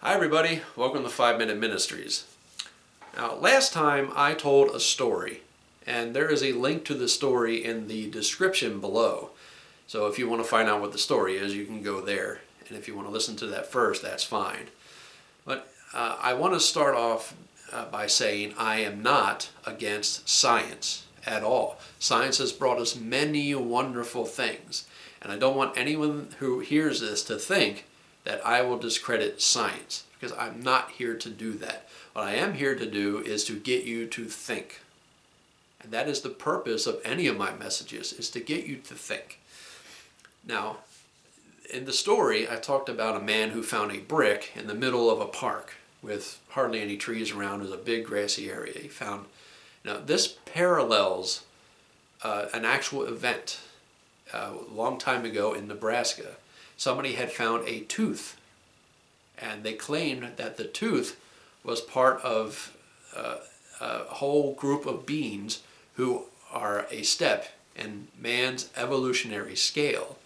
Hi everybody, welcome to 5 Minute Ministries. Now last time I told a story, and there is a link to the story in the description below. So if you want to find out what the story is, you can go there. And if you want to listen to that first, that's fine. But I want to start off by saying I am not against science at all. Science has brought us many wonderful things. And I don't want anyone who hears this to think that I will discredit science, because I'm not here to do that. What I am here to do is to get you to think. And that is the purpose of any of my messages, is to get you to think. Now, in the story, I talked about a man who found a brick in the middle of a park with hardly any trees around. It was a big grassy area he found. Now, this parallels an actual event a long time ago in Nebraska. Somebody had found a tooth, and they claimed that the tooth was part of a whole group of beings who are a step in man's evolutionary scale.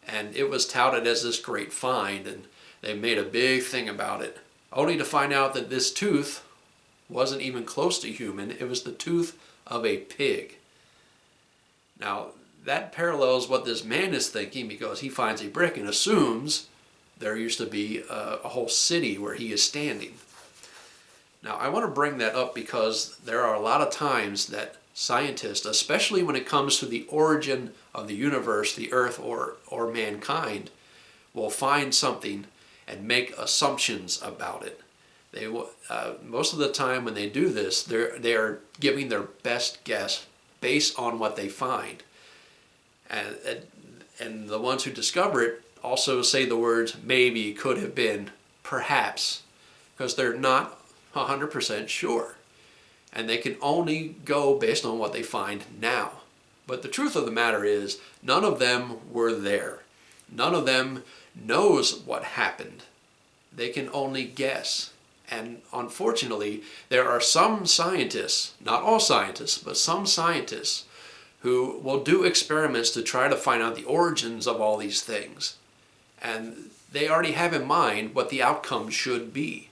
And it was touted as this great find, and they made a big thing about it, only to find out that this tooth wasn't even close to human. It was the tooth of a pig. Now, that parallels what this man is thinking, because he finds a brick and assumes there used to be a whole city where he is standing. Now, I want to bring that up because there are a lot of times that scientists, especially when it comes to the origin of the universe, the earth, or mankind, will find something and make assumptions about it. They will, most of the time when they do this, they are giving their best guess based on what they find. And the ones who discover it also say the words maybe, could have been, perhaps, because they're not 100% sure. And they can only go based on what they find now. But the truth of the matter is, none of them were there. None of them knows what happened. They can only guess. And unfortunately, there are some scientists, not all scientists, but some scientists, who will do experiments to try to find out the origins of all these things. And they already have in mind what the outcome should be.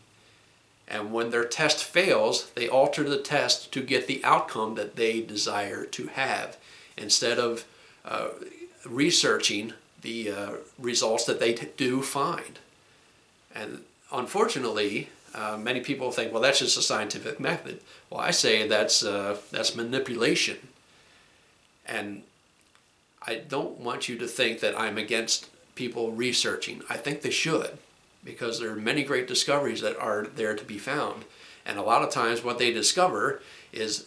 And when their test fails, they alter the test to get the outcome that they desire to have, instead of researching the results that they do find. And unfortunately, many people think, well, that's just a scientific method. Well, I say that's manipulation. And I don't want you to think that I'm against people researching. I think they should, because there are many great discoveries that are there to be found. And a lot of times what they discover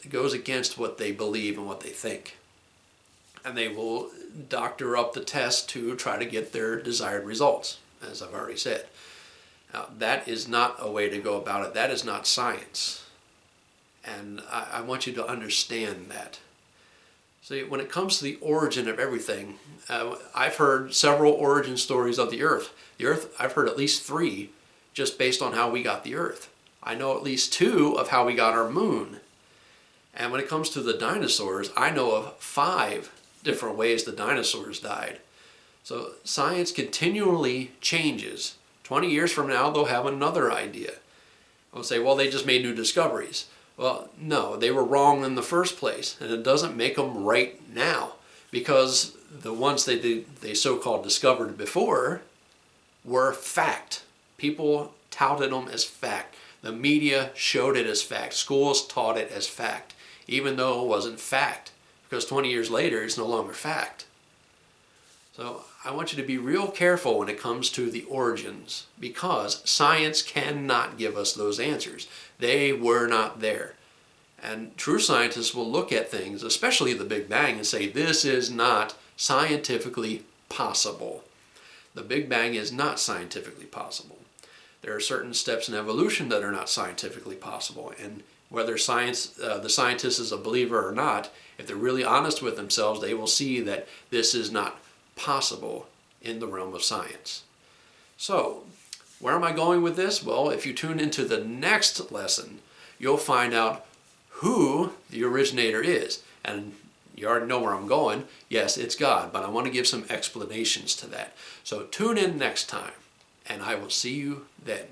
goes against what they believe and what they think. And they will doctor up the test to try to get their desired results, as I've already said. Now, that is not a way to go about it. That is not science. And I want you to understand that. See, when it comes to the origin of everything, I've heard several origin stories of the earth. The earth, I've heard at least 3 just based on how we got the earth. I know at least 2 of how we got our moon. And when it comes to the dinosaurs, I know of 5 different ways the dinosaurs died. So science continually changes. 20 years from now, they'll have another idea. They'll say, well, they just made new discoveries. Well, no, they were wrong in the first place, and it doesn't make them right now, because the ones they so-called discovered before were fact. People touted them as fact. The media showed it as fact. Schools taught it as fact, even though it wasn't fact, because 20 years later, it's no longer fact. So I want you to be real careful when it comes to the origins, because science cannot give us those answers. They were not there. And true scientists will look at things, especially the Big Bang, and say, this is not scientifically possible. The Big Bang is not scientifically possible. There are certain steps in evolution that are not scientifically possible. And whether the scientist is a believer or not, if they're really honest with themselves, they will see that this is not possible in the realm of science. So, where am I going with this? Well, if you tune into the next lesson, you'll find out who the originator is. And you already know where I'm going. Yes, it's God, but I want to give some explanations to that. So tune in next time, and I will see you then.